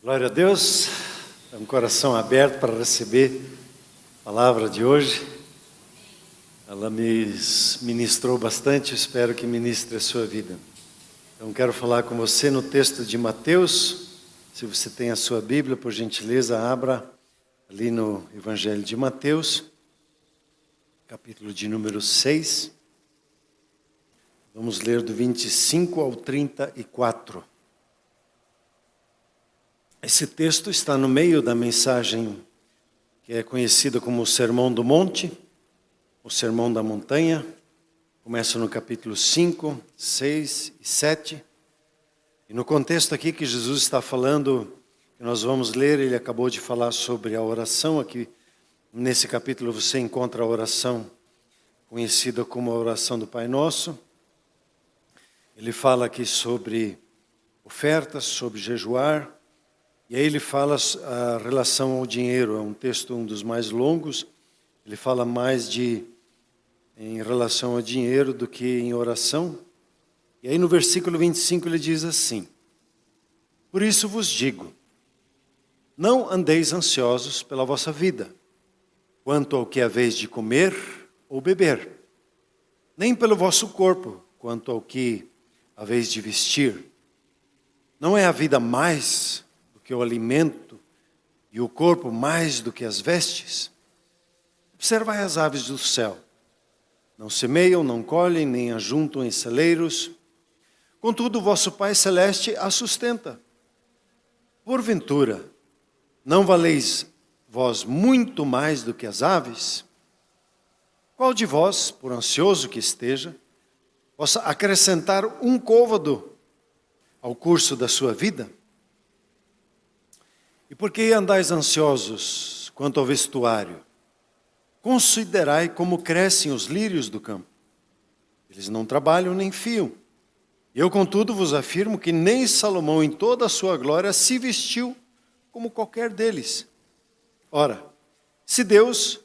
Glória a Deus, é um coração aberto para receber a palavra de hoje. Ela me ministrou bastante, espero que ministre a sua vida. Então quero falar com você no texto de Mateus. Se você tem a sua Bíblia, por gentileza, abra ali no Evangelho de Mateus, capítulo de número 6. Vamos ler do 25 ao 34. Esse texto está no meio da mensagem que é conhecida como o Sermão do Monte, o Sermão da Montanha. Começa no capítulo 5, 6 e 7. E no contexto aqui que Jesus está falando, que nós vamos ler, ele acabou de falar sobre a oração. Aqui nesse capítulo você encontra a oração conhecida como a oração do Pai Nosso. Ele fala aqui sobre ofertas, sobre jejuar. E aí ele fala a relação ao dinheiro, é um texto um dos mais longos. Ele fala mais em relação ao dinheiro do que em oração. E aí no versículo 25 ele diz assim: por isso vos digo, não andeis ansiosos pela vossa vida, quanto ao que haveis de comer ou beber, nem pelo vosso corpo, quanto ao que haveis de vestir. Não é a vida mais que o alimento, e o corpo mais do que as vestes? Observai as aves do céu. Não semeiam, não colhem, nem ajuntam em celeiros. Contudo, o vosso Pai Celeste as sustenta. Porventura, não valeis vós muito mais do que as aves? Qual de vós, por ansioso que esteja, possa acrescentar um côvado ao curso da sua vida? E por que andais ansiosos quanto ao vestuário? Considerai como crescem os lírios do campo. Eles não trabalham nem fiam. Eu, contudo, vos afirmo que nem Salomão, em toda a sua glória, se vestiu como qualquer deles. Ora, se Deus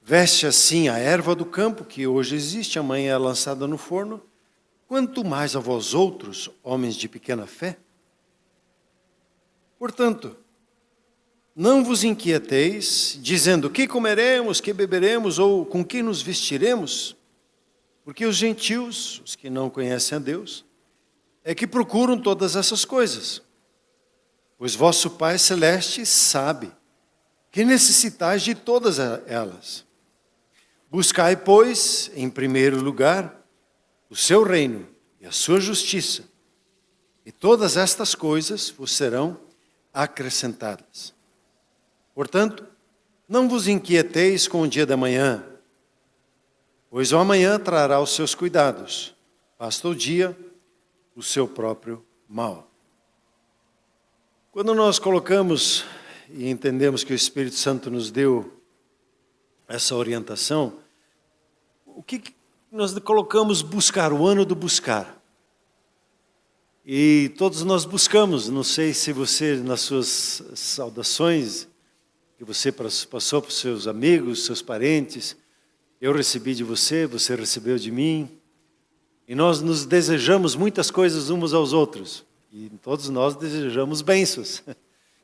veste assim a erva do campo, que hoje existe, amanhã é lançada no forno, quanto mais a vós outros, homens de pequena fé? Portanto, não vos inquieteis, dizendo que comeremos, que beberemos ou com que nos vestiremos, porque os gentios, os que não conhecem a Deus, é que procuram todas essas coisas. Pois vosso Pai Celeste sabe que necessitais de todas elas. Buscai, pois, em primeiro lugar, o seu reino e a sua justiça, e todas estas coisas vos serão acrescentadas. Portanto, não vos inquieteis com o dia da manhã, pois o amanhã trará os seus cuidados. Basta o dia o seu próprio mal. Quando nós colocamos e entendemos que o Espírito Santo nos deu essa orientação, o que nós colocamos buscar? O ano do buscar. E todos nós buscamos, não sei se você, nas suas saudações, que você passou para os seus amigos, seus parentes, eu recebi de você, você recebeu de mim, e nós nos desejamos muitas coisas uns aos outros, e todos nós desejamos bênçãos,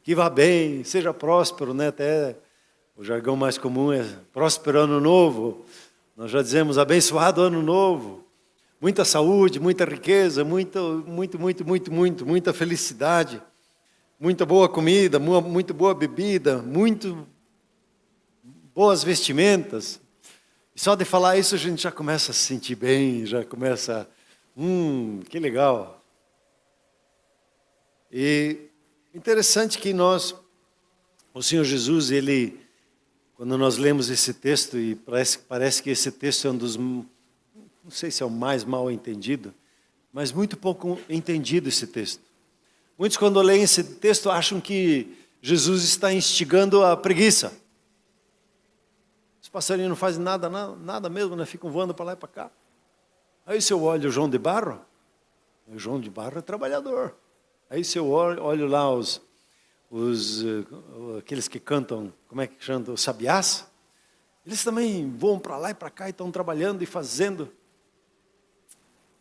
que vá bem, seja próspero, né? Até o jargão mais comum é próspero ano novo, nós já dizemos abençoado ano novo, muita saúde, muita riqueza, muita felicidade, muita boa comida, muito boa bebida, muito boas vestimentas. E só de falar isso a gente já começa a se sentir bem, já começa, que legal. E interessante que o Senhor Jesus, ele, quando nós lemos esse texto, e parece que esse texto é um dos, não sei se é o mais mal entendido, mas muito pouco entendido esse texto. Muitos, quando leem esse texto, acham que Jesus está instigando a preguiça. Os passarinhos não fazem nada mesmo, né? Ficam voando para lá e para cá. Aí se eu olho o João de Barro, o João de Barro é trabalhador. Aí se eu olho lá aqueles que cantam, como é que chama? Os sabiás, eles também voam para lá e para cá e estão trabalhando e fazendo.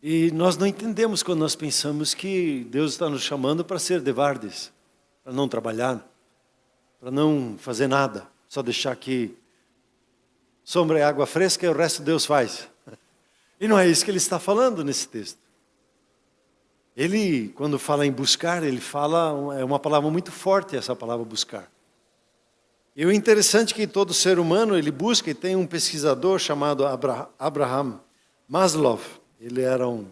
E nós não entendemos quando nós pensamos que Deus está nos chamando para ser devardes. para não trabalhar, para não fazer nada, só deixar aqui sombra e água fresca e o resto Deus faz. E não é isso que ele está falando nesse texto. Ele, quando fala em buscar, ele fala, é uma palavra muito forte essa palavra buscar. E o interessante é que todo ser humano, ele busca, e tem um pesquisador chamado Abraham Maslow. Ele era um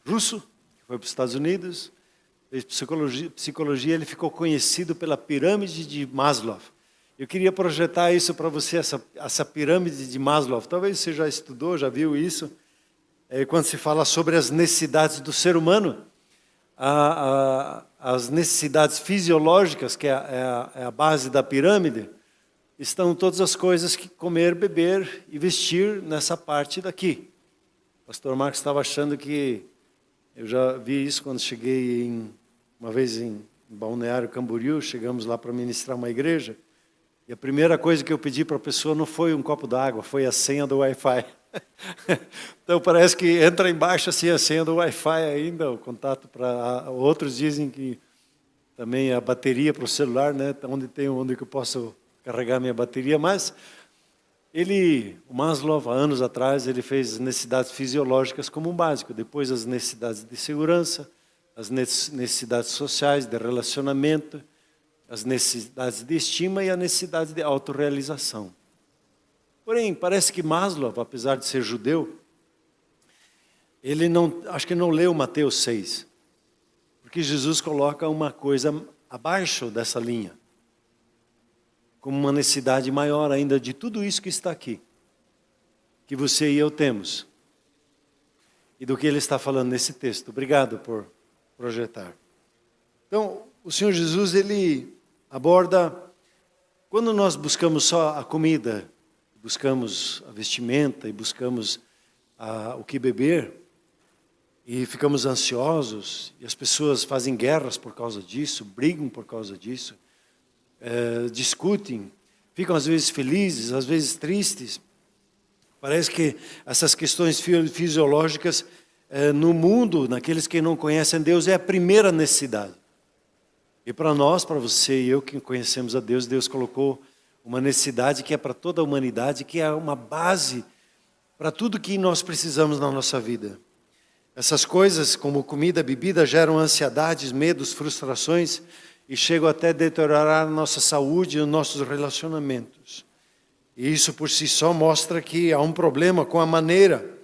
russo, que foi para os Estados Unidos, fez psicologia, ele ficou conhecido pela pirâmide de Maslow. Eu queria projetar isso para você, essa pirâmide de Maslow. Talvez você já estudou, já viu isso. Quando se fala sobre as necessidades do ser humano, as necessidades fisiológicas, que é a base da pirâmide, estão todas as coisas que comer, beber e vestir nessa parte daqui. O pastor Marcos estava achando que, eu já vi isso quando cheguei uma vez em Balneário Camboriú, chegamos lá para ministrar uma igreja, e a primeira coisa que eu pedi para a pessoa não foi um copo d'água, foi a senha do Wi-Fi. Então parece que entra embaixo assim a senha do Wi-Fi ainda, o contato para outros dizem que também a bateria para o celular, né, onde que eu posso carregar minha bateria, mas o Maslow, há anos atrás, ele fez necessidades fisiológicas como um básico, depois as necessidades de segurança, as necessidades sociais, de relacionamento, as necessidades de estima e a necessidade de autorrealização. Porém, parece que Maslow, apesar de ser judeu, ele acho que não leu Mateus 6, porque Jesus coloca uma coisa abaixo dessa linha, como uma necessidade maior ainda de tudo isso que está aqui, que você e eu temos, e do que ele está falando nesse texto. Obrigado por projetar. Então, o Senhor Jesus, ele aborda, quando nós buscamos só a comida, buscamos a vestimenta e buscamos o que beber, e ficamos ansiosos, e as pessoas fazem guerras por causa disso, brigam por causa disso, discutem, ficam às vezes felizes, às vezes tristes. Parece que essas questões fisiológicas no mundo, naqueles que não conhecem Deus, é a primeira necessidade. E para nós, para você e eu que conhecemos a Deus, Deus colocou uma necessidade que é para toda a humanidade, que é uma base para tudo que nós precisamos na nossa vida. Essas coisas, como comida, bebida, geram ansiedades, medos, frustrações e chegam até a deteriorar a nossa saúde e os nossos relacionamentos. E isso por si só mostra que há um problema com a maneira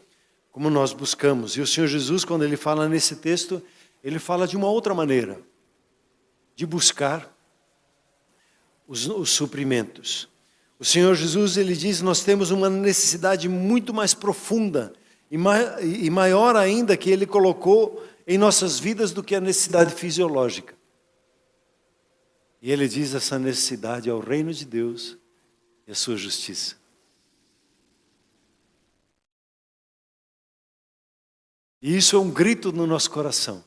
como nós buscamos. E o Senhor Jesus, quando ele fala nesse texto, ele fala de uma outra maneira, de buscar os suprimentos. O Senhor Jesus, ele diz, nós temos uma necessidade muito mais profunda e maior ainda que ele colocou em nossas vidas do que a necessidade fisiológica. E ele diz, essa necessidade é o reino de Deus e a sua justiça. E isso é um grito no nosso coração.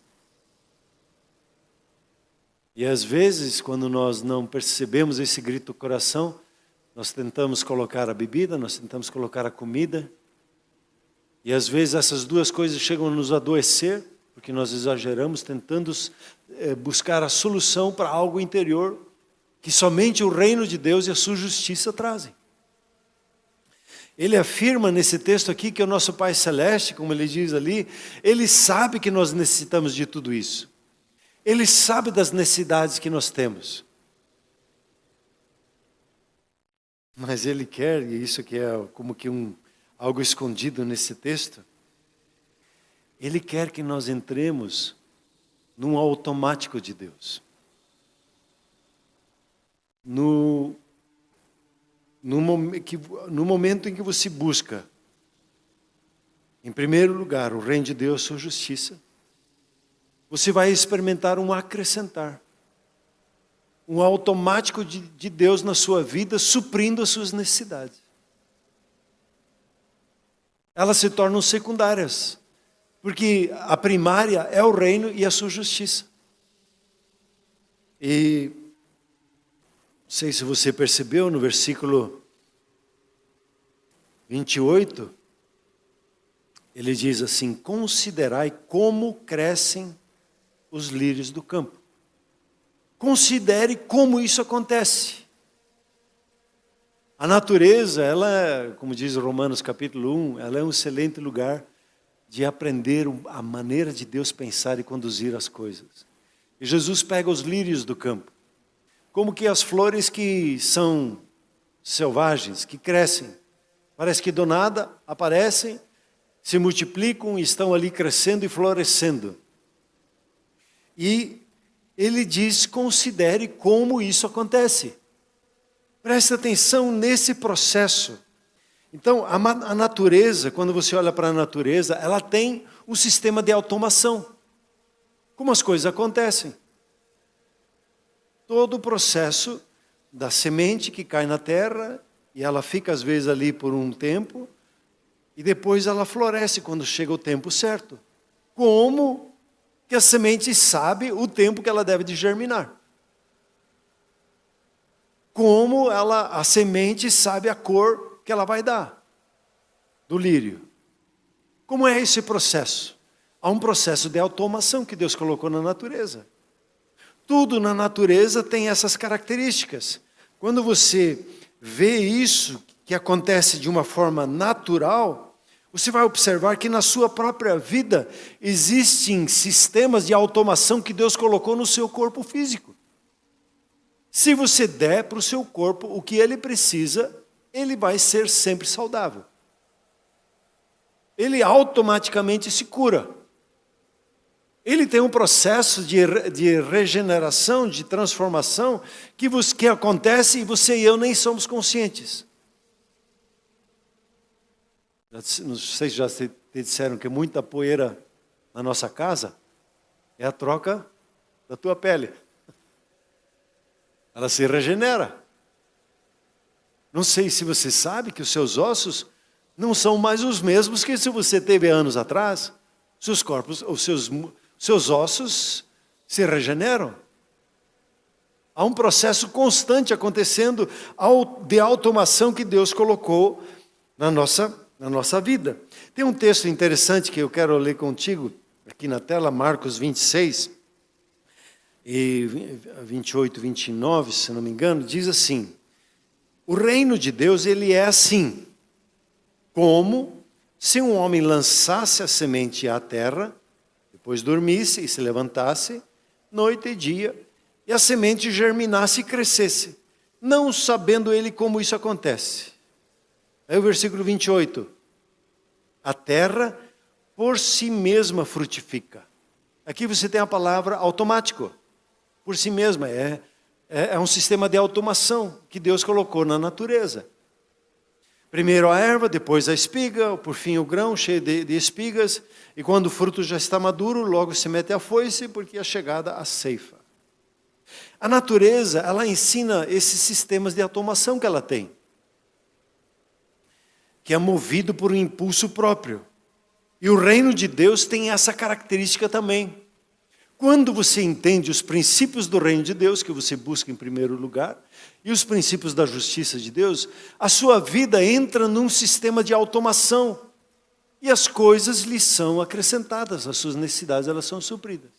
E às vezes, quando nós não percebemos esse grito do coração, nós tentamos colocar a bebida, nós tentamos colocar a comida. E às vezes essas duas coisas chegam a nos adoecer, porque nós exageramos, tentando buscar a solução para algo interior, que somente o reino de Deus e a sua justiça trazem. Ele afirma nesse texto aqui que o nosso Pai Celeste, como ele diz ali, ele sabe que nós necessitamos de tudo isso. Ele sabe das necessidades que nós temos. Mas ele quer, e isso que é como que algo escondido nesse texto, ele quer que nós entremos num automático de Deus. No momento em que você busca, em primeiro lugar, o reino de Deus, sua justiça, você vai experimentar um acrescentar, um automático de Deus na sua vida, suprindo as suas necessidades. Elas se tornam secundárias, porque a primária é o reino e a sua justiça. E não sei se você percebeu no versículo 28, ele diz assim, considerai como crescem os lírios do campo. considere como isso acontece. A natureza, ela, como diz Romanos capítulo 1, ela é um excelente lugar de aprender a maneira de Deus pensar e conduzir as coisas. E Jesus pega os lírios do campo, como que as flores que são selvagens, que crescem. Parece que do nada aparecem, se multiplicam e estão ali crescendo e florescendo. E ele diz, considere como isso acontece. Preste atenção nesse processo. Então, a natureza, quando você olha para a natureza, ela tem um sistema de automação. Como as coisas acontecem. Todo o processo da semente que cai na terra, e ela fica às vezes ali por um tempo, e depois ela floresce quando chega o tempo certo. Como que a semente sabe o tempo que ela deve de germinar? Como a semente sabe a cor que ela vai dar do lírio? Como é esse processo? Há um processo de automação que Deus colocou na natureza. Tudo na natureza tem essas características. Quando você vê isso que acontece de uma forma natural, você vai observar que na sua própria vida existem sistemas de automação que Deus colocou no seu corpo físico. Se você der para o seu corpo o que ele precisa, ele vai ser sempre saudável. Ele automaticamente se cura. Ele tem um processo de regeneração, de transformação, que acontece e você e eu nem somos conscientes. Não sei se já te disseram que muita poeira na nossa casa é a troca da tua pele. Ela se regenera. Não sei se você sabe que os seus ossos não são mais os mesmos que se você teve anos atrás. Seus corpos, os seus ossos se regeneram. Há um processo constante acontecendo de automação que Deus colocou na nossa vida. Tem um texto interessante que eu quero ler contigo aqui na tela, Marcos 26. E 28, 29, se não me engano, diz assim: o reino de Deus, ele é assim, como se um homem lançasse a semente à terra, depois dormisse e se levantasse, noite e dia, e a semente germinasse e crescesse, não sabendo ele como isso acontece. Aí o versículo 28, a terra por si mesma frutifica. Aqui você tem a palavra automático. Por si mesma, é um sistema de automação que Deus colocou na natureza. Primeiro a erva, depois a espiga, por fim o grão cheio de espigas, e quando o fruto já está maduro, logo se mete a foice, porque é chegada a ceifa. A natureza, ela ensina esses sistemas de automação que ela tem, que é movido por um impulso próprio. E o reino de Deus tem essa característica também. Quando você entende os princípios do reino de Deus, que você busca em primeiro lugar, e os princípios da justiça de Deus, a sua vida entra num sistema de automação. E as coisas lhe são acrescentadas, as suas necessidades elas são supridas.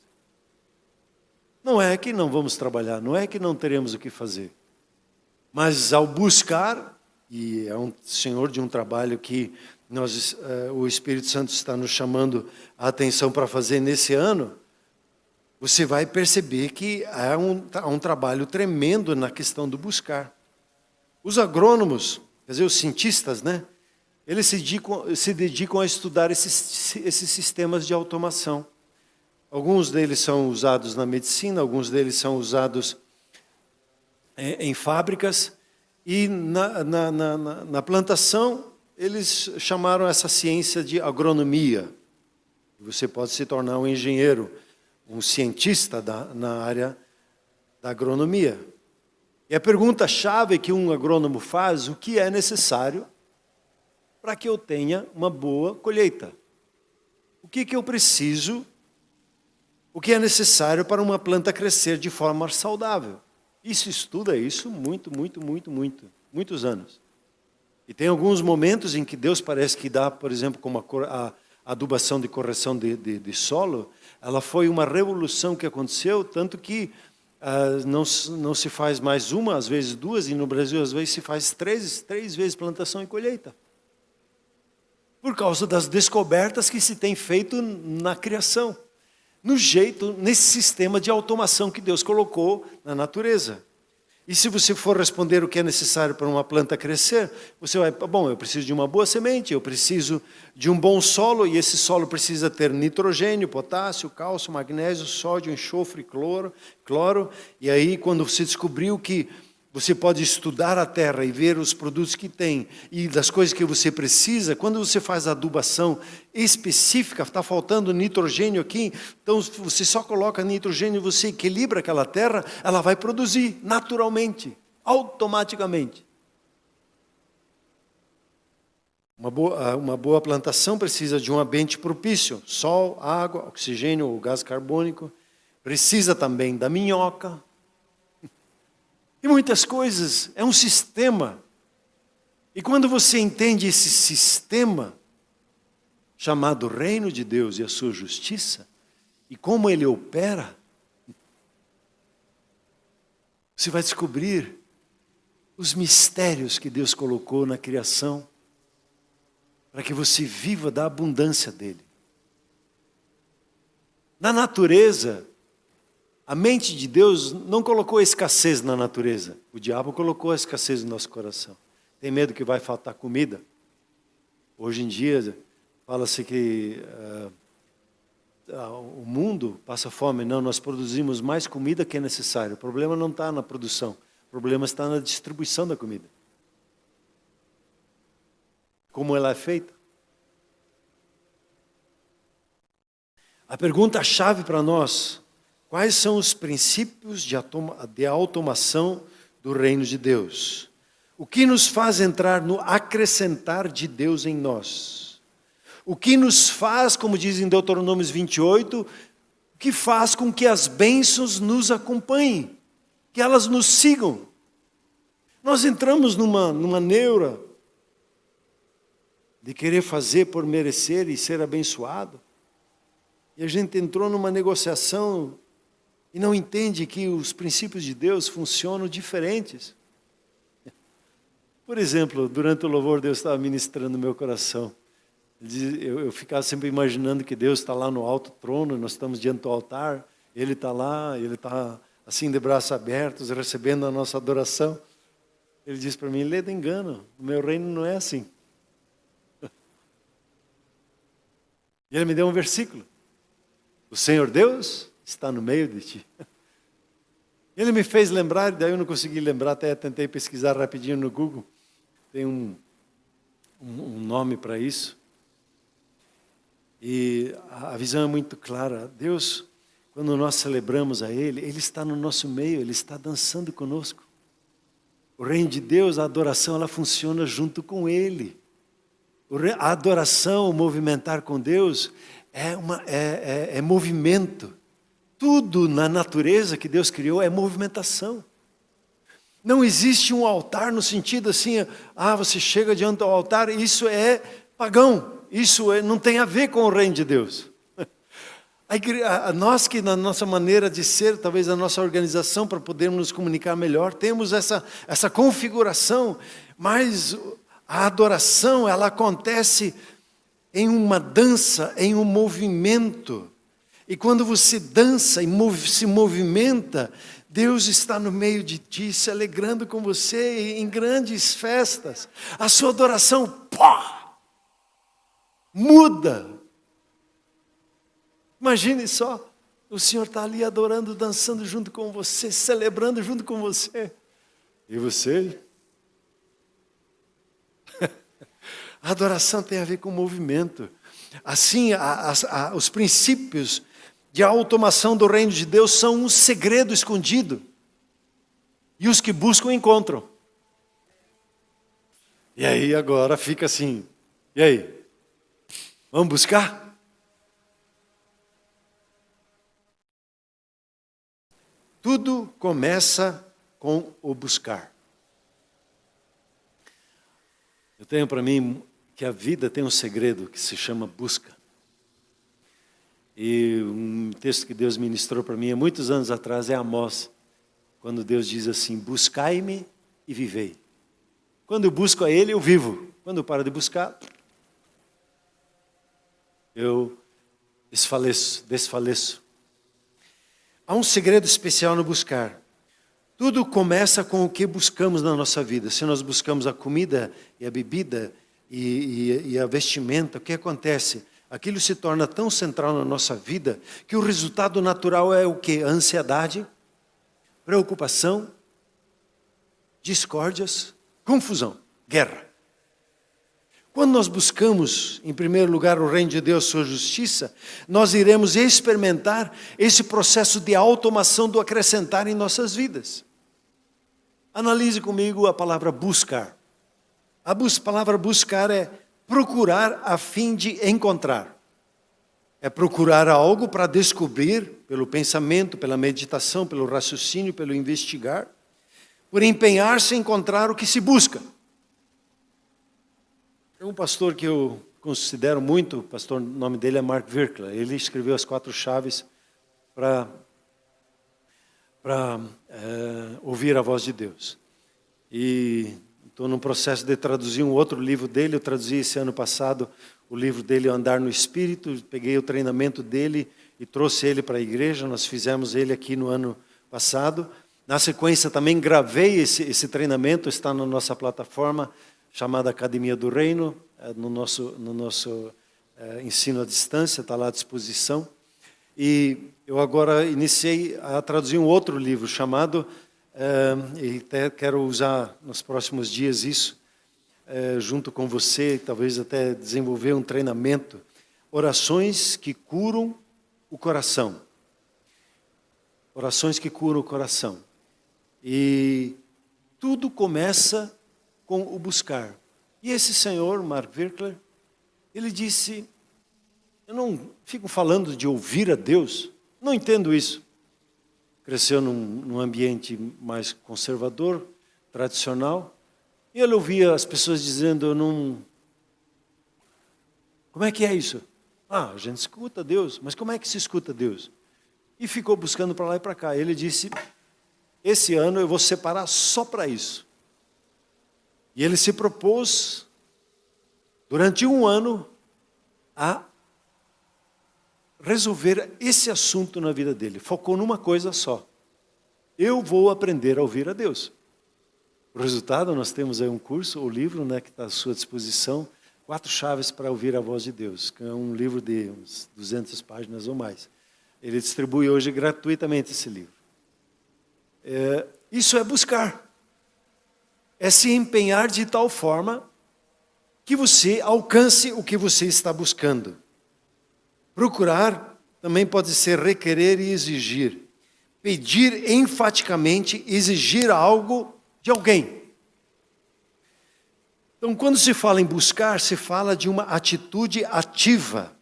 Não é que não vamos trabalhar, não é que não teremos o que fazer. Mas ao buscar, e é um senhor de um trabalho que o Espírito Santo está nos chamando a atenção para fazer nesse ano, você vai perceber que há um trabalho tremendo na questão do buscar. Os agrônomos, quer dizer, os cientistas, né? Eles se dedicam a estudar esses sistemas de automação. Alguns deles são usados na medicina, alguns deles são usados em fábricas. E na plantação, eles chamaram essa ciência de agronomia. Você pode se tornar um engenheiro, um cientista na área da agronomia. E a pergunta-chave que um agrônomo faz: o que é necessário para que eu tenha uma boa colheita? O que eu preciso? O que é necessário para uma planta crescer de forma saudável? Estuda isso muitos anos. E tem alguns momentos em que Deus parece que dá, por exemplo, como a adubação de correção de solo. Ela foi uma revolução que aconteceu, tanto que não se faz mais uma, às vezes duas, e no Brasil às vezes se faz três vezes plantação e colheita. Por causa das descobertas que se tem feito na criação, nesse sistema de automação que Deus colocou na natureza. E se você for responder o que é necessário para uma planta crescer, você vai, bom, eu preciso de uma boa semente, eu preciso de um bom solo, e esse solo precisa ter nitrogênio, potássio, cálcio, magnésio, sódio, enxofre, cloro. E aí, quando você descobriu que você pode estudar a terra e ver os produtos que tem e das coisas que você precisa, quando você faz a adubação específica, está faltando nitrogênio aqui, então você só coloca nitrogênio, você equilibra aquela terra, ela vai produzir naturalmente, automaticamente. Uma boa plantação precisa de um ambiente propício, sol, água, oxigênio ou gás carbônico, precisa também da minhoca, e muitas coisas, é um sistema. E quando você entende esse sistema, chamado Reino de Deus e a sua justiça, e como ele opera, você vai descobrir os mistérios que Deus colocou na criação, para que você viva da abundância dele. Na natureza, a mente de Deus não colocou escassez na natureza. O diabo colocou a escassez no nosso coração. Tem medo que vai faltar comida? Hoje em dia, fala-se que o mundo passa fome. Não, nós produzimos mais comida que é necessário. O problema não está na produção. O problema está na distribuição da comida. Como ela é feita? A pergunta-chave para nós: quais são os princípios de automação do reino de Deus? O que nos faz entrar no acrescentar de Deus em nós? O que nos faz, como diz em Deuteronômio 28, o que faz com que as bênçãos nos acompanhem, que elas nos sigam? Nós entramos numa neura de querer fazer por merecer e ser abençoado. E a gente entrou numa negociação e não entende que os princípios de Deus funcionam diferentes. Por exemplo, durante o louvor, Deus estava ministrando no meu coração. Eu ficava sempre imaginando que Deus está lá no alto trono, nós estamos diante do altar, Ele está lá, Ele está assim de braços abertos, recebendo a nossa adoração. Ele disse para mim: Leda, engano, o meu reino não é assim. E Ele me deu um versículo: o Senhor Deus está no meio de ti. Ele me fez lembrar, daí eu não consegui lembrar, até tentei pesquisar rapidinho no Google. Tem um nome para isso. E a visão é muito clara. Deus, quando nós celebramos a Ele, Ele está no nosso meio, Ele está dançando conosco. O reino de Deus, a adoração, ela funciona junto com Ele. A adoração, o movimentar com Deus, é movimento. Tudo na natureza que Deus criou é movimentação. Não existe um altar no sentido assim, você chega diante do altar, isso é pagão, não tem a ver com o reino de Deus. Nós que na nossa maneira de ser, talvez a nossa organização para podermos nos comunicar melhor, temos essa configuração, mas a adoração, ela acontece em uma dança, em um movimento. E quando você dança e se movimenta, Deus está no meio de ti, se alegrando com você em grandes festas. A sua adoração, muda. Imagine só, o Senhor está ali adorando, dançando junto com você, celebrando junto com você. E você? A adoração tem a ver com movimento. Assim, os princípios de automação do reino de Deus são um segredo escondido. E os que buscam encontram. E aí agora fica assim, e aí? Vamos buscar? Tudo começa com o buscar. Eu tenho para mim que a vida tem um segredo que se chama busca. E um texto que Deus ministrou para mim há muitos anos atrás é Amós. quando Deus diz assim, buscai-me e vivei. Quando eu busco a Ele, eu vivo. Quando eu paro de buscar, eu desfaleço. Há um segredo especial no buscar. Tudo começa com o que buscamos na nossa vida. Se nós buscamos a comida e a bebida e a vestimenta, o que acontece? Aquilo se torna tão central na nossa vida que o resultado natural é o quê? A ansiedade, preocupação, discórdias, confusão, guerra. Quando nós buscamos, em primeiro lugar, o reino de Deus, sua justiça, nós iremos experimentar esse processo de automação do acrescentar em nossas vidas. Analise comigo a palavra buscar. A palavra buscar é procurar a fim de encontrar. É procurar algo para descobrir, pelo pensamento, pela meditação, pelo raciocínio, pelo investigar, por empenhar-se em encontrar o que se busca. Tem um pastor que eu considero muito, o nome dele é Mark Virkler. Ele escreveu as 4 chaves para ouvir a voz de Deus. E estou no processo de traduzir um outro livro dele. Eu traduzi esse ano passado o livro dele, Andar no Espírito. Peguei o treinamento dele e trouxe ele para a igreja. Nós fizemos ele aqui no ano passado. Na sequência também gravei esse treinamento, está na nossa plataforma chamada Academia do Reino, no nosso ensino à distância, está lá à disposição. E eu agora iniciei a traduzir um outro livro chamado, e até quero usar nos próximos dias isso, junto com você, talvez até desenvolver um treinamento, orações que curam o coração. Orações que curam o coração. E tudo começa com o buscar. E esse senhor, Mark Virkler, ele disse, eu não fico falando de ouvir a Deus, não entendo isso. Cresceu num ambiente mais conservador, tradicional, e ele ouvia as pessoas dizendo, eu não... Como é que é isso? A gente escuta Deus, mas como é que se escuta Deus? E ficou buscando para lá e para cá. Ele disse, esse ano eu vou separar só para isso. E ele se propôs, durante um ano, a resolver esse assunto na vida dele. Focou numa coisa só. Eu vou aprender a ouvir a Deus. O resultado, nós temos aí um curso, o livro, né, que está à sua disposição, 4 chaves para ouvir a voz de Deus, que é um livro de uns 200 páginas ou mais. Ele distribui hoje gratuitamente esse livro. Isso é buscar. É se empenhar de tal forma que você alcance o que você está buscando. Procurar também pode ser requerer e exigir. Pedir enfaticamente, exigir algo de alguém. Então, quando se fala em buscar, se fala de uma atitude ativa,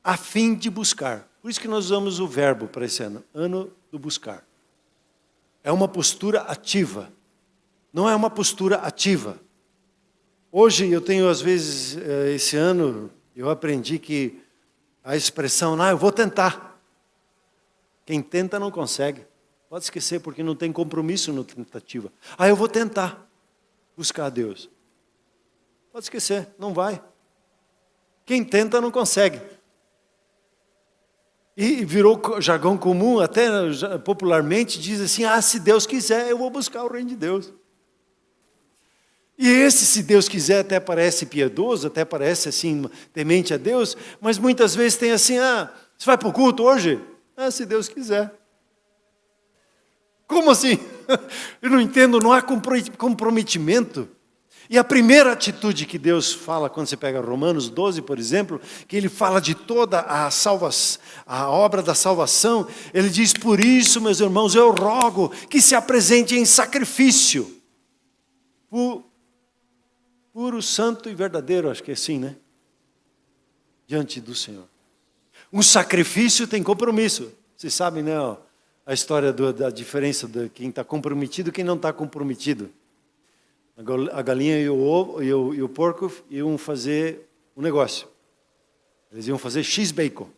a fim de buscar. Por isso que nós usamos o verbo para esse ano, ano do buscar. É uma postura ativa. Não é uma postura ativa. Hoje eu tenho, às vezes, esse ano, eu aprendi que a expressão, eu vou tentar. Quem tenta não consegue. Pode esquecer, porque não tem compromisso na tentativa. Eu vou tentar buscar a Deus. Pode esquecer, não vai. Quem tenta não consegue. E virou jargão comum, até popularmente, diz assim, se Deus quiser, eu vou buscar o reino de Deus. E esse, se Deus quiser, até parece piedoso, até parece assim, temente a Deus, mas muitas vezes tem assim, você vai para o culto hoje? Se Deus quiser. Como assim? Eu não entendo, não há comprometimento. E a primeira atitude que Deus fala, quando você pega Romanos 12, por exemplo, que Ele fala de toda a obra da salvação, Ele diz, por isso, meus irmãos, eu rogo que se apresente em sacrifício, puro, santo e verdadeiro, acho que é assim, né? Diante do Senhor. Um sacrifício tem compromisso. Vocês sabem, né? A história da diferença de quem está comprometido e quem não está comprometido. A galinha e o porco iam fazer um negócio. Eles iam fazer X-bacon.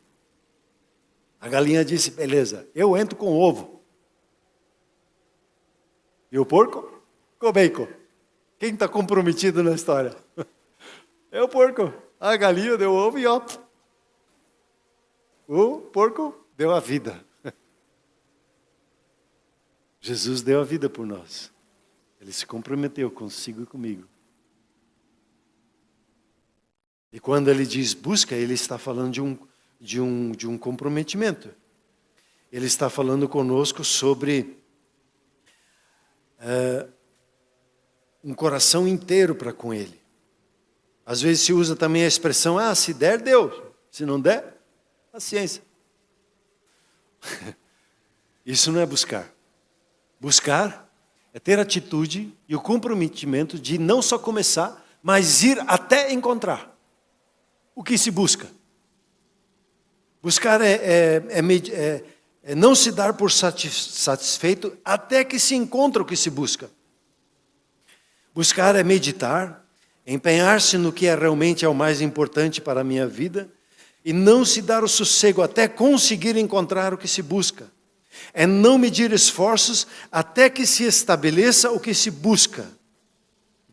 A galinha disse, beleza, eu entro com ovo. E o porco? Com bacon. Quem está comprometido na história? É o porco. A galinha deu ovo e ó. O porco deu a vida. Jesus deu a vida por nós. Ele se comprometeu consigo e comigo. E quando ele diz busca, ele está falando de um comprometimento. Ele está falando conosco sobre um coração inteiro para com ele. Às vezes se usa também a expressão, se der, deu. Se não der, paciência. Isso não é buscar. Buscar é ter atitude e o comprometimento de não só começar, mas ir até encontrar o que se busca. Buscar é não se dar por satisfeito até que se encontra o que se busca. Buscar é meditar, empenhar-se no que realmente é o mais importante para a minha vida e não se dar o sossego até conseguir encontrar o que se busca. É não medir esforços até que se estabeleça o que se busca.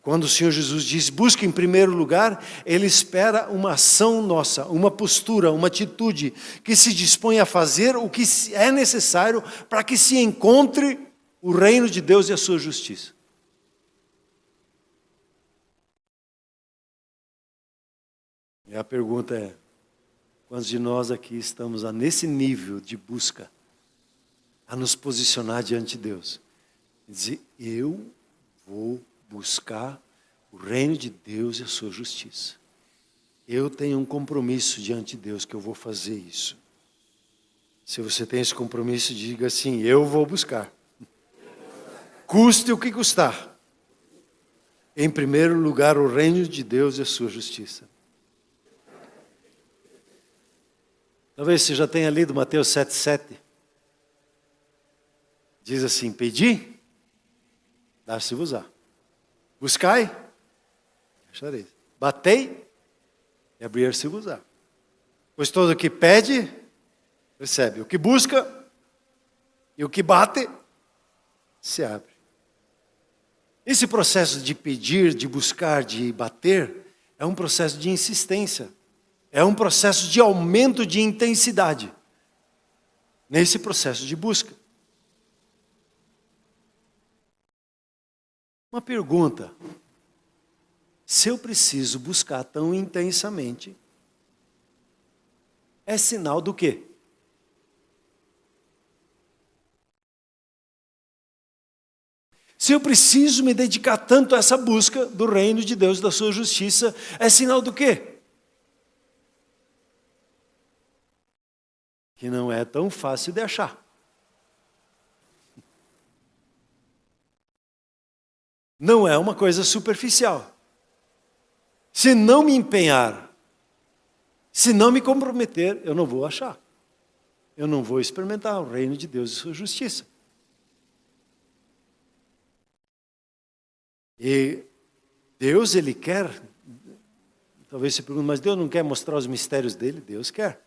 Quando o Senhor Jesus diz, busca em primeiro lugar, Ele espera uma ação nossa, uma postura, uma atitude, que se dispõe a fazer o que é necessário para que se encontre o reino de Deus e a sua justiça. E a pergunta é, quantos de nós aqui estamos nesse nível de busca, a nos posicionar diante de Deus? E dizer, eu vou buscar o reino de Deus e a sua justiça. Eu tenho um compromisso diante de Deus que eu vou fazer isso. Se você tem esse compromisso, diga assim, eu vou buscar. Custe o que custar. Em primeiro lugar, o reino de Deus e a sua justiça. Talvez você já tenha lido Mateus 7,7. Diz assim, pedi, dar-se-vos-á. Buscai, achareis. Batei, e abrir-se-vos-á. Pois todo o que pede, recebe. O que busca, e o que bate, se abre. Esse processo de pedir, de buscar, de bater, é um processo de insistência. É um processo de aumento de intensidade. Nesse processo de busca. Uma pergunta. Se eu preciso buscar tão intensamente, é sinal do quê? Se eu preciso me dedicar tanto a essa busca do reino de Deus e da sua justiça, é sinal do quê? Que não é tão fácil de achar. Não é uma coisa superficial. Se não me empenhar, se não me comprometer, eu não vou achar. Eu não vou experimentar o reino de Deus e sua justiça. E Deus, Ele quer, talvez você pergunte, mas Deus não quer mostrar os mistérios dele? Deus quer.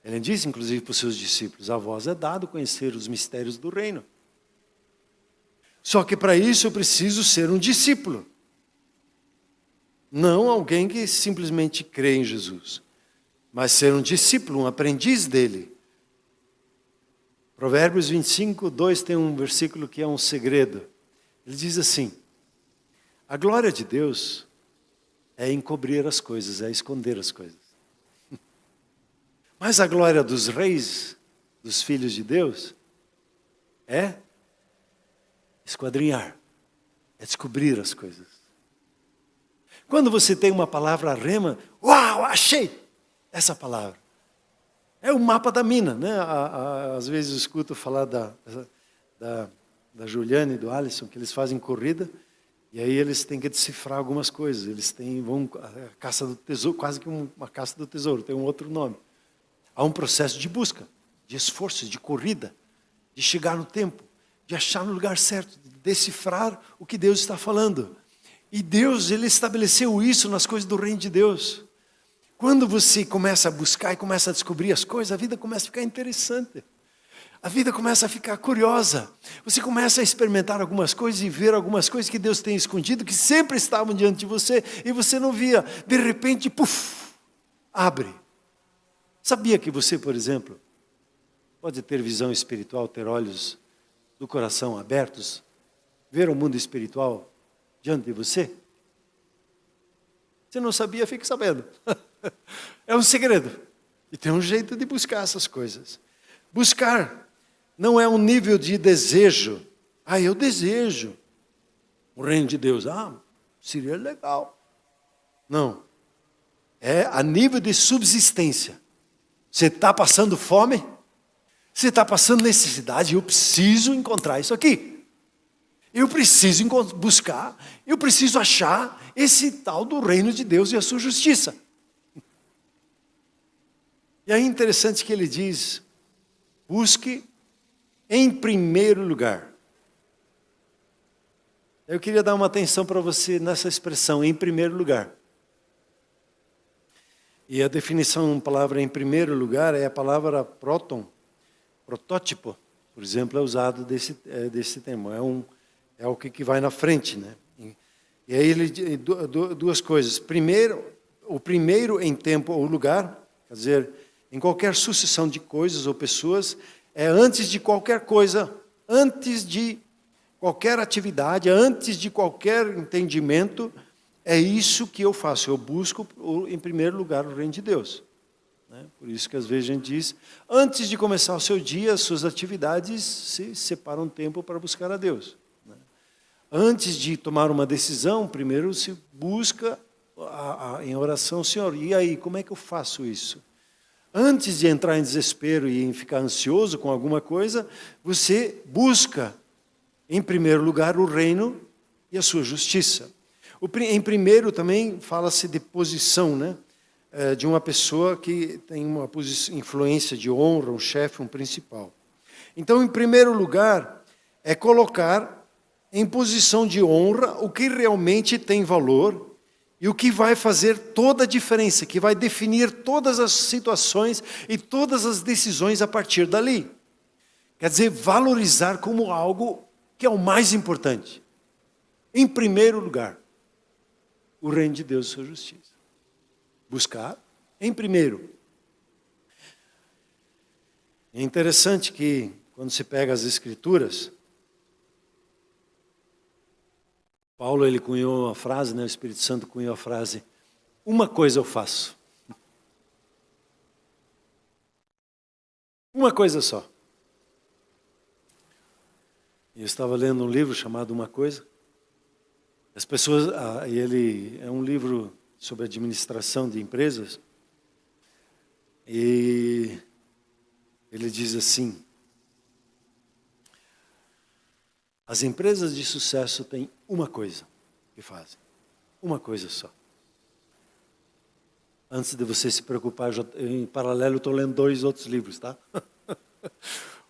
Ele disse, inclusive, para os seus discípulos, a vós é dado conhecer os mistérios do reino. Só que para isso eu preciso ser um discípulo. Não alguém que simplesmente crê em Jesus, mas ser um discípulo, um aprendiz dele. Provérbios 25, 2 tem um versículo que é um segredo. Ele diz assim, a glória de Deus é encobrir as coisas, é esconder as coisas. Mas a glória dos reis, dos filhos de Deus, é esquadrinhar, é descobrir as coisas. Quando você tem uma palavra rema, uau, achei essa palavra. É o mapa da mina, né? Às vezes eu escuto falar da Juliane e do Alisson, que eles fazem corrida, e aí eles têm que decifrar algumas coisas. Eles vão a caça do tesouro, quase que uma caça do tesouro, tem um outro nome. Há um processo de busca, de esforço, de corrida, de chegar no tempo, de achar no lugar certo, de decifrar o que Deus está falando. E Deus, Ele estabeleceu isso nas coisas do reino de Deus. Quando você começa a buscar e começa a descobrir as coisas, a vida começa a ficar interessante. A vida começa a ficar curiosa. Você começa a experimentar algumas coisas e ver algumas coisas que Deus tem escondido, que sempre estavam diante de você e você não via. De repente, puf, abre. Sabia que você, por exemplo, pode ter visão espiritual, ter olhos do coração abertos, ver o mundo espiritual diante de você? Se não sabia, fique sabendo. É um segredo. E tem um jeito de buscar essas coisas. Buscar não é um nível de desejo. Eu desejo o reino de Deus. Seria legal. Não. É a nível de subsistência. Você está passando fome? Você está passando necessidade? Eu preciso encontrar isso aqui. Eu preciso buscar, eu preciso achar esse tal do reino de Deus e a sua justiça. E é interessante que ele diz, busque em primeiro lugar. Eu queria dar uma atenção para você nessa expressão, em primeiro lugar. E a definição da palavra em primeiro lugar é a palavra protótipo, por exemplo, é usado desse termo. É o que vai na frente, né? E aí ele duas coisas. Primeiro, o primeiro em tempo ou lugar, quer dizer, em qualquer sucessão de coisas ou pessoas, é antes de qualquer coisa, antes de qualquer atividade, antes de qualquer entendimento, é isso que eu faço. Eu busco, em primeiro lugar, o reino de Deus. Por isso que às vezes a gente diz, antes de começar o seu dia, as suas atividades, se separa um tempo para buscar a Deus. Antes de tomar uma decisão, primeiro se busca em oração, Senhor, e aí, como é que eu faço isso? Antes de entrar em desespero e em ficar ansioso com alguma coisa, você busca, em primeiro lugar, o reino e a sua justiça. Em primeiro também fala-se de posição, né? De uma pessoa que tem uma influência de honra, um chefe, um principal. Então, em primeiro lugar, é colocar em posição de honra o que realmente tem valor e o que vai fazer toda a diferença, que vai definir todas as situações e todas as decisões a partir dali. Quer dizer, valorizar como algo que é o mais importante. Em primeiro lugar, o reino de Deus e sua justiça. Buscar em primeiro. É interessante que, quando se pega as Escrituras, Paulo, ele cunhou uma frase, né? O Espírito Santo cunhou a frase, uma coisa eu faço. Uma coisa só. Eu estava lendo um livro chamado Uma Coisa. As pessoas, ele é um livro sobre administração de empresas. E ele diz assim, as empresas de sucesso têm uma coisa que fazem. Uma coisa só. Antes de você se preocupar, em paralelo eu estou lendo 2 outros livros, tá?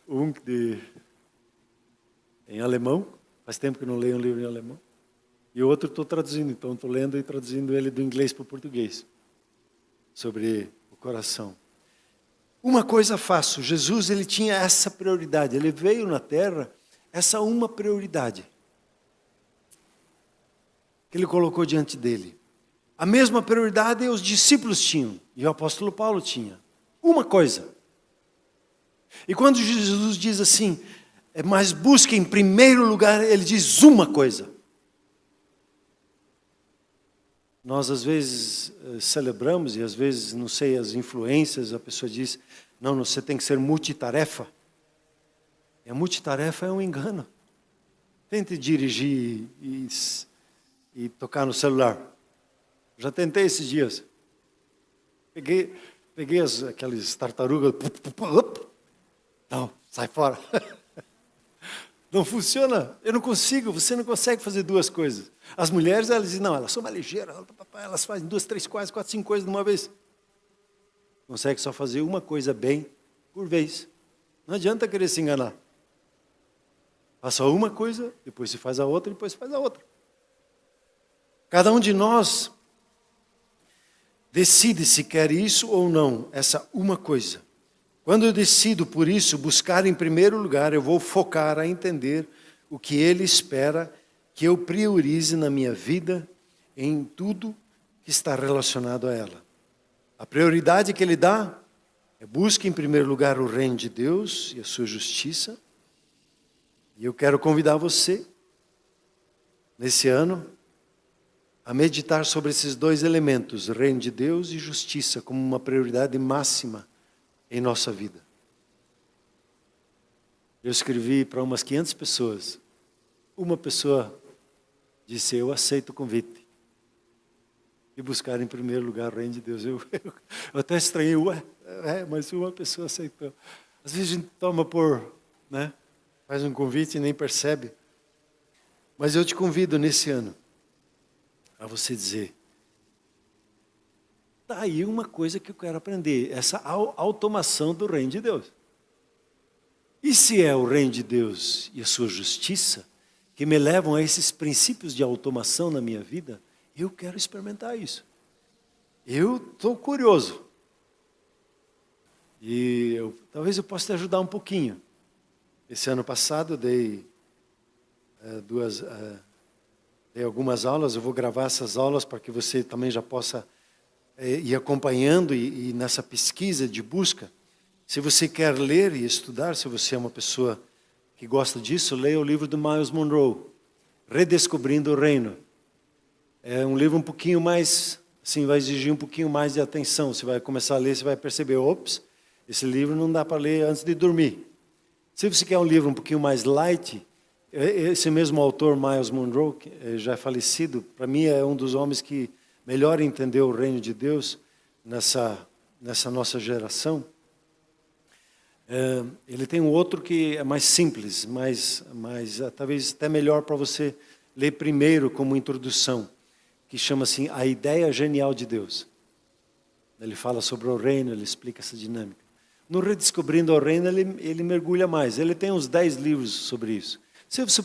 Um em alemão, faz tempo que não leio um livro em alemão. E o outro estou traduzindo, então estou lendo e traduzindo ele do inglês para o português. Sobre o coração. Uma coisa faço, Jesus ele tinha essa prioridade, ele veio na terra, essa uma prioridade que ele colocou diante dele. A mesma prioridade os discípulos tinham, e o apóstolo Paulo tinha. Uma coisa. E quando Jesus diz assim, mas busque em primeiro lugar, ele diz uma coisa. Nós às vezes celebramos, e às vezes, não sei, as influências, a pessoa diz, não, você tem que ser multitarefa. E a multitarefa é um engano. Tente dirigir e tocar no celular. Já tentei esses dias. Peguei aquelas tartarugas. Não, sai fora. Não funciona. Eu não consigo. Você não consegue fazer 2 coisas. As mulheres, elas dizem, não, elas são mais ligeiras. Elas fazem 2, 3, 4, 5 coisas de uma vez. Consegue só fazer uma coisa bem por vez. Não adianta querer se enganar. Faça uma coisa, depois se faz a outra, depois se faz a outra. Cada um de nós decide se quer isso ou não, essa uma coisa. Quando eu decido, por isso, buscar em primeiro lugar, eu vou focar a entender o que Ele espera que eu priorize na minha vida em tudo que está relacionado a ela. A prioridade que Ele dá é busque em primeiro lugar o reino de Deus e a sua justiça. E eu quero convidar você, nesse ano, a meditar sobre esses dois elementos, reino de Deus e justiça, como uma prioridade máxima em nossa vida. Eu escrevi para umas 500 pessoas. Uma pessoa disse, eu aceito o convite. E buscar em primeiro lugar o reino de Deus. Eu até estranhei, mas uma pessoa aceitou. Às vezes a gente toma né? Faz um convite e nem percebe. Mas eu te convido nesse ano a você dizer, tá aí uma coisa que eu quero aprender, essa automação do reino de Deus. E se é o reino de Deus e a sua justiça que me levam a esses princípios de automação na minha vida, eu quero experimentar isso. Eu estou curioso. E talvez eu possa te ajudar um pouquinho. Esse ano passado eu dei algumas aulas, eu vou gravar essas aulas para que você também já possa ir acompanhando e nessa pesquisa de busca. Se você quer ler e estudar, se você é uma pessoa que gosta disso, leia o livro do Myles Munroe, Redescobrindo o Reino. É um livro um pouquinho mais, assim, vai exigir um pouquinho mais de atenção. Você vai começar a ler, você vai perceber, ops, esse livro não dá para ler antes de dormir. Se você quer um livro um pouquinho mais light, esse mesmo autor, Myles Munroe, que já é falecido, para mim é um dos homens que melhor entendeu o reino de Deus nessa nossa geração. Ele tem um outro que é mais simples, mas talvez até melhor para você ler primeiro como introdução, que chama assim, A Ideia Genial de Deus. Ele fala sobre o reino, ele explica essa dinâmica. No Redescobrindo o Reino, ele mergulha mais. Ele tem uns 10 livros sobre isso. Se você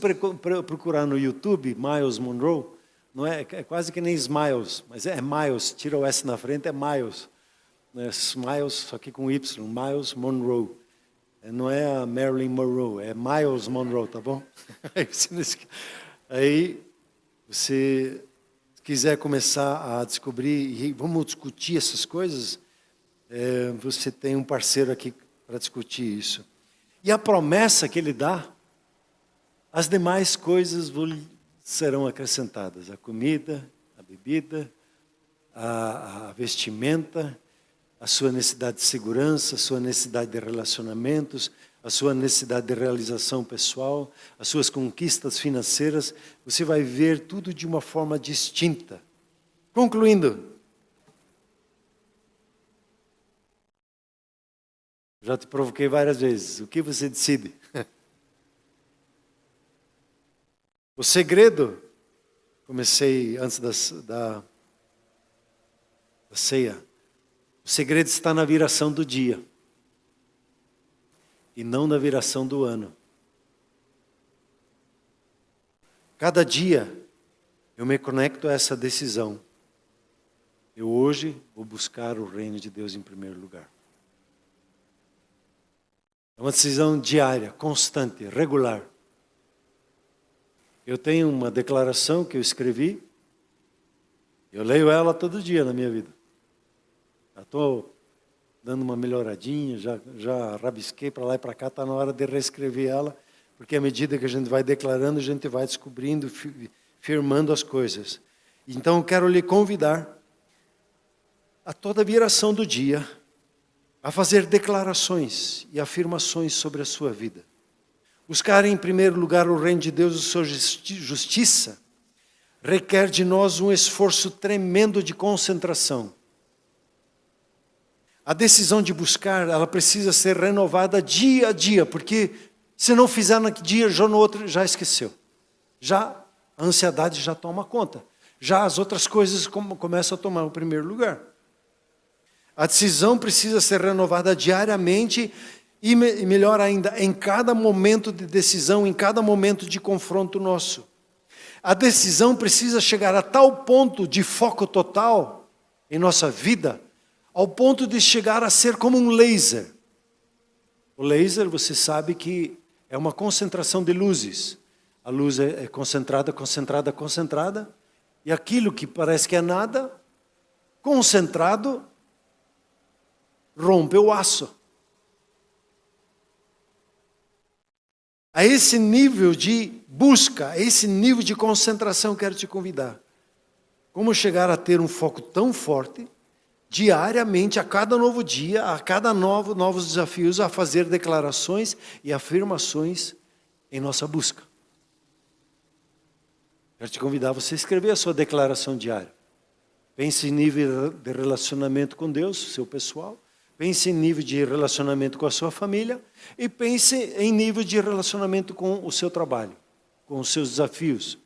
procurar no YouTube, Myles Munroe, não é quase que nem Smiles, mas é Miles, tira o S na frente, é Miles. Não é Smiles, só que com Y, Myles Munroe. Não é a Marilyn Monroe, é Myles Munroe, tá bom? Aí você quiser começar a descobrir, e vamos discutir essas coisas, você tem um parceiro aqui para discutir isso. E a promessa que ele dá, as demais coisas serão acrescentadas. A comida, a bebida, a vestimenta, a sua necessidade de segurança, a sua necessidade de relacionamentos, a sua necessidade de realização pessoal, as suas conquistas financeiras, você vai ver tudo de uma forma distinta. Concluindo, já te provoquei várias vezes, o que você decide? O segredo, comecei antes da ceia, o segredo está na viração do dia e não na viração do ano. Cada dia eu me conecto a essa decisão. Eu hoje vou buscar o reino de Deus em primeiro lugar. É uma decisão diária, constante, regular. Eu tenho uma declaração que eu escrevi, eu leio ela todo dia na minha vida. Já estou dando uma melhoradinha, já rabisquei para lá e para cá, está na hora de reescrever ela, porque à medida que a gente vai declarando, a gente vai descobrindo, firmando as coisas. Então eu quero lhe convidar a toda viração do dia, a fazer declarações e afirmações sobre a sua vida. Buscar em primeiro lugar o reino de Deus e sua justiça requer de nós um esforço tremendo de concentração. A decisão de buscar, ela precisa ser renovada dia a dia, porque se não fizer no dia, já no outro já esqueceu. Já a ansiedade já toma conta. Já as outras coisas começam a tomar o primeiro lugar. A decisão precisa ser renovada diariamente e melhor ainda, em cada momento de decisão, em cada momento de confronto nosso. A decisão precisa chegar a tal ponto de foco total em nossa vida, ao ponto de chegar a ser como um laser. O laser, você sabe que é uma concentração de luzes. A luz é concentrada, concentrada, concentrada. E aquilo que parece que é nada, concentrado, rompe o aço. A esse nível de busca, a esse nível de concentração, quero te convidar. Como chegar a ter um foco tão forte, diariamente, a cada novo dia, a cada novos desafios, a fazer declarações e afirmações em nossa busca. Quero te convidar a você escrever a sua declaração diária. Pense em nível de relacionamento com Deus, seu pessoal. Pense em nível de relacionamento com a sua família. E pense em nível de relacionamento com o seu trabalho, com os seus desafios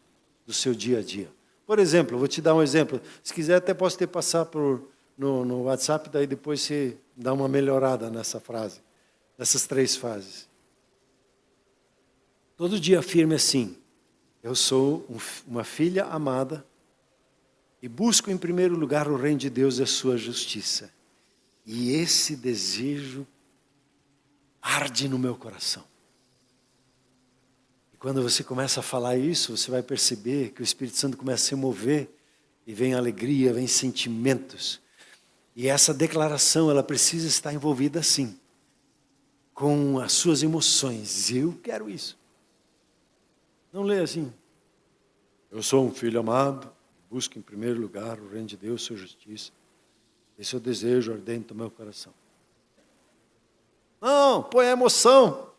do seu dia a dia. Por exemplo, eu vou te dar um exemplo. Se quiser, até posso te passar no WhatsApp, daí depois você dá uma melhorada nessa frase, nessas 3 fases. Todo dia afirme assim: eu sou uma filha amada e busco em primeiro lugar o reino de Deus e a sua justiça. E esse desejo arde no meu coração. E quando você começa a falar isso, você vai perceber que o Espírito Santo começa a se mover e vem alegria, vem sentimentos. E essa declaração, ela precisa estar envolvida assim, com as suas emoções. Eu quero isso. Não leia assim: eu sou um filho amado, busco em primeiro lugar o reino de Deus e sua justiça. Esse é o desejo ardente do meu coração. Não, põe a emoção.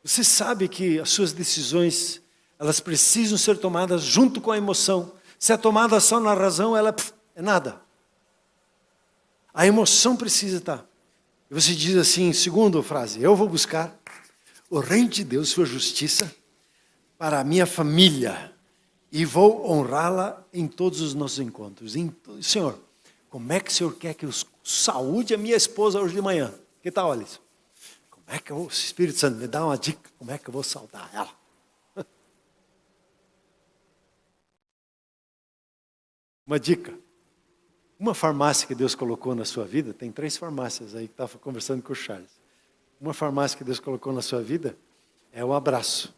Você sabe que as suas decisões, elas precisam ser tomadas junto com a emoção. Se é tomada só na razão, ela é nada. A emoção precisa estar. E você diz assim, segunda frase: eu vou buscar o reino de Deus, sua justiça, para a minha família, e vou honrá-la em todos os nossos encontros. Senhor, como é que o Senhor quer que eu saúde a minha esposa hoje de manhã? Que tal, Alisson? Como é que o Espírito Santo me dá uma dica? Como é que eu vou saudar ela? Uma dica. Uma farmácia que Deus colocou na sua vida, tem 3 farmácias aí que estava conversando com o Charles. Uma farmácia que Deus colocou na sua vida é o abraço.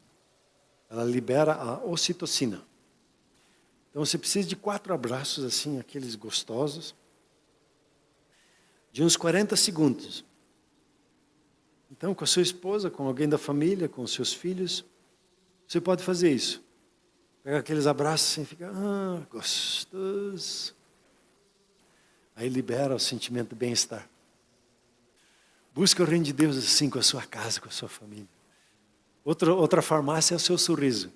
Ela libera a ocitocina. Então você precisa de 4 abraços assim, aqueles gostosos, de uns 40 segundos. Então, com a sua esposa, com alguém da família, com os seus filhos, você pode fazer isso. Pega aqueles abraços assim, fica, gostoso. Aí libera o sentimento de bem-estar. Busca o reino de Deus assim com a sua casa, com a sua família. Outra farmácia é o seu sorriso.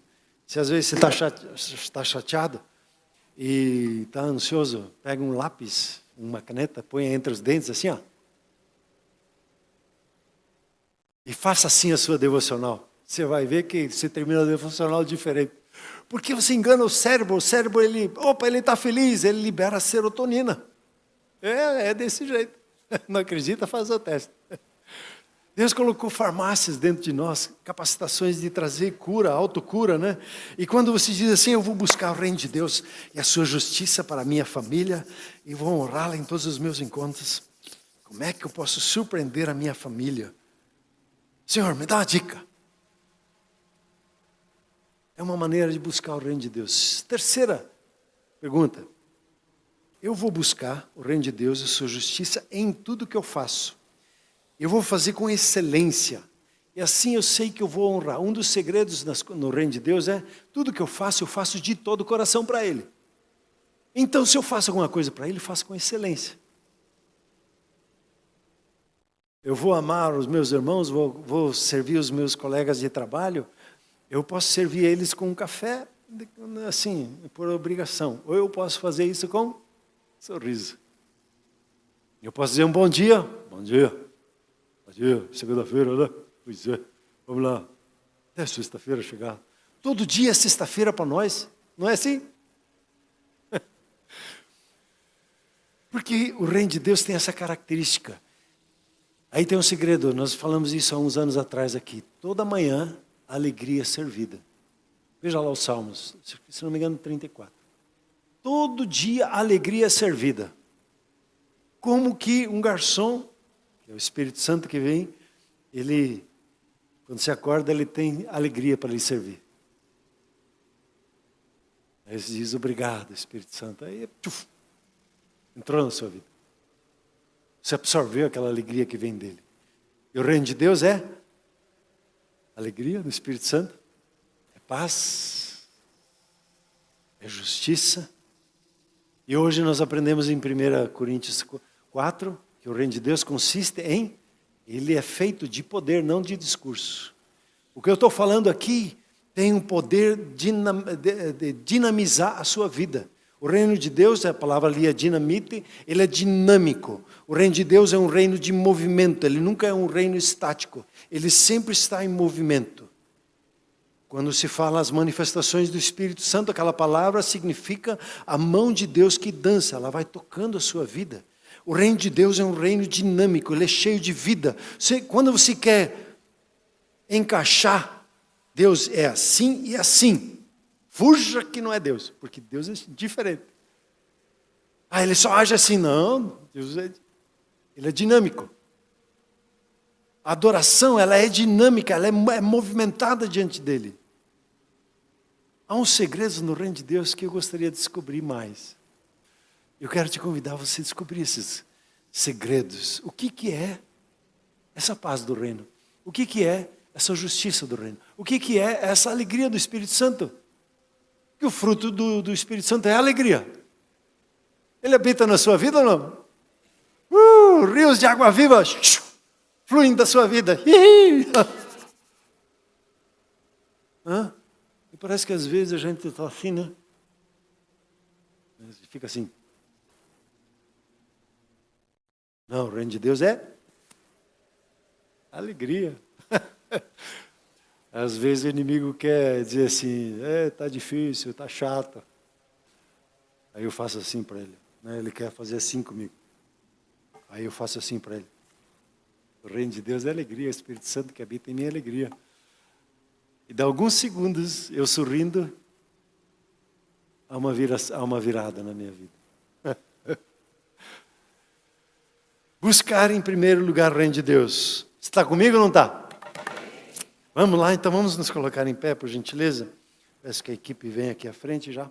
Se às vezes você está chateado e está ansioso, pega um lápis, uma caneta, põe entre os dentes assim, ó. E faça assim a sua devocional. Você vai ver que você termina a devocional diferente. Porque você engana o cérebro ele está feliz, ele libera a serotonina. É desse jeito. Não acredita, faz o teste. Deus colocou farmácias dentro de nós, capacitações de trazer cura, autocura, né? E quando você diz assim, eu vou buscar o reino de Deus e a sua justiça para a minha família, e vou honrá-la em todos os meus encontros, como é que eu posso surpreender a minha família? Senhor, me dá uma dica. É uma maneira de buscar o reino de Deus. Terceira pergunta. Eu vou buscar o reino de Deus e a sua justiça em tudo que eu faço. Eu vou fazer com excelência. E assim eu sei que eu vou honrar. Um dos segredos no reino de Deus é, tudo que eu faço de todo o coração para Ele. Então, se eu faço alguma coisa para Ele, faço com excelência. Eu vou amar os meus irmãos, vou servir os meus colegas de trabalho. Eu posso servir eles com um café, assim, por obrigação. Ou eu posso fazer isso com sorriso. Eu posso dizer um bom dia. Bom dia. Bom dia. Segunda-feira, né? Pois é. Vamos lá. Até sexta-feira chegar. Todo dia é sexta-feira para nós. Não é assim? Porque o reino de Deus tem essa característica. Aí tem um segredo. Nós falamos isso há uns anos atrás aqui. Toda manhã, a alegria é servida. Veja lá os Salmos. Se não me engano, 34. Todo dia a alegria é servida. Como que um garçom, que É o Espírito Santo que vem, ele, quando você acorda, ele tem alegria para lhe servir. Aí você diz, obrigado, Espírito Santo. Aí, tchuf, entrou na sua vida. Você absorveu aquela alegria que vem dele. E o reino de Deus é alegria do Espírito Santo, é paz, é justiça. E hoje nós aprendemos em 1 Coríntios 4, que o reino de Deus consiste em, ele é feito de poder, não de discurso. O que eu estou falando aqui tem um poder de dinamizar a sua vida. O reino de Deus, a palavra ali é dinamite, ele é dinâmico. O reino de Deus é um reino de movimento, ele nunca é um reino estático. Ele sempre está em movimento. Quando se fala as manifestações do Espírito Santo, aquela palavra significa a mão de Deus que dança, ela vai tocando a sua vida. O reino de Deus é um reino dinâmico, ele é cheio de vida. Quando você quer encaixar, Deus é assim e assim. Fuja que não é Deus, porque Deus é diferente. Ele só age assim. Não, Deus ele é dinâmico. A adoração, ela é dinâmica, ela é movimentada diante dele. Há uns segredos no reino de Deus que eu gostaria de descobrir mais. Eu quero te convidar a você descobrir esses segredos. O que é essa paz do reino? O que é essa justiça do reino? O que é essa alegria do Espírito Santo? Que o fruto do Espírito Santo é a alegria. Ele habita na sua vida ou não? Rios de água viva fluem da sua vida. E parece que às vezes a gente está assim, né? Fica assim. Não, o reino de Deus é alegria. Às vezes o inimigo quer dizer assim, está difícil, está chato. Aí eu faço assim para ele. Né? Ele quer fazer assim comigo. Aí eu faço assim para ele. O reino de Deus é alegria, o Espírito Santo que habita em mim é alegria. E de alguns segundos, eu sorrindo, há uma virada na minha vida. Buscar em primeiro lugar o reino de Deus. Você está comigo ou não está? Vamos lá, então vamos nos colocar em pé, por gentileza. Peço que a equipe venha aqui à frente já.